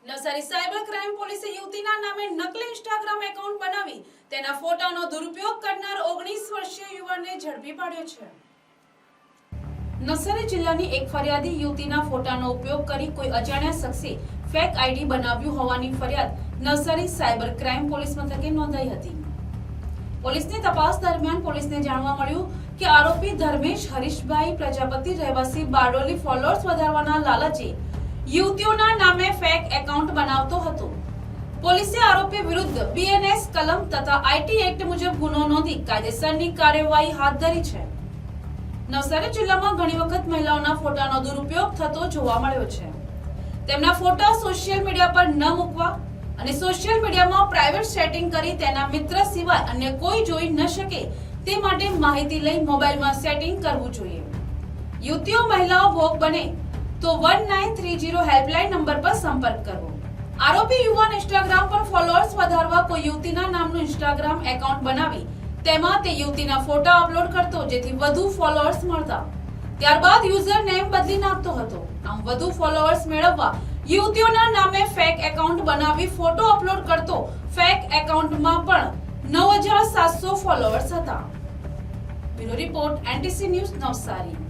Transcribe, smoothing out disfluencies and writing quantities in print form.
Navsari cyber crime પોલીસે યુવતીના નામે નકલી ઇન્સ્ટાગ્રામ એકાઉન્ટ બનાવી તેના ફોટાનો દુરુપયોગ કરનાર 19 વર્ષીય યુવાનને ઝડપી પાડ્યો છે। નવસારી જિલ્લાની એક ફરિયાદી યુવતીના ફોટાનો ઉપયોગ કરી કોઈ અજાણ્યા શખ્સે ફેક આઈડી બનાવ્યું હોવાની ફરિયાદ નવસારી સાયબર ક્રાઇમ પોલીસ મથકે નોંધાઈ હતી। પોલીસની તપાસ દરમિયાન પોલીસને જાણવા મળ્યું કે આરોપી ધર્મેશ હરીશભાઈ પ્રજાપતિ રહેવાસી બારડોલી ફોલોઅર્સ વધારવાના લાલચે યુવતીઓના નામે ફેક એકાઉન્ટ બનાવતો હતો। પોલીસે આરોપી વિરુદ્ધ બીએનએસ કલમ તથા આઈટી એક્ટ મુજબ ગુનો નોંધી કાયદેસરની કાર્યવાહી હાથ ધરી છે। નવસારી જિલ્લામાં ઘણી વખત મહિલાઓના ફોટાનો દુરુપયોગ થતો જોવા મળ્યો છે। તેમના ફોટા સોશિયલ મીડિયા પર ન મૂકવા અને સોશિયલ મીડિયામાં પ્રાઇવેટ સેટિંગ કરી તેના મિત્ર સિવાય અન્ય કોઈ જોઈ ન શકે તે માટે માહિતી લઈ મોબાઈલમાં સેટિંગ કરવું જોઈએ। યુવતીઓ મહિલાઓ ભોગ બને તો 1930 હેલ્પલાઇન નંબર પર સંપર્ક કરવો। આરોપી યુવાન ઇન્સ્ટાગ્રામ પર ફોલોઅર્સ વધારવા કોઈ યુવતીના નામનું ઇન્સ્ટાગ્રામ એકાઉન્ટ બનાવી તેમાં તે યુવતીના ફોટા અપલોડ કરતો જેથી વધુ ફોલોઅર્સ મળતા। ત્યારબાદ યુઝર નેમ બદલી નાખતો હતો। આમ વધુ ફોલોઅર્સ મેળવવા યુવતીઓના નામે ફેક એકાઉન્ટ બનાવી ફોટો અપલોડ કરતો। ફેક એકાઉન્ટમાં પણ 9700 ફોલોઅર્સ હતા। Bureau report NTC news Navsari.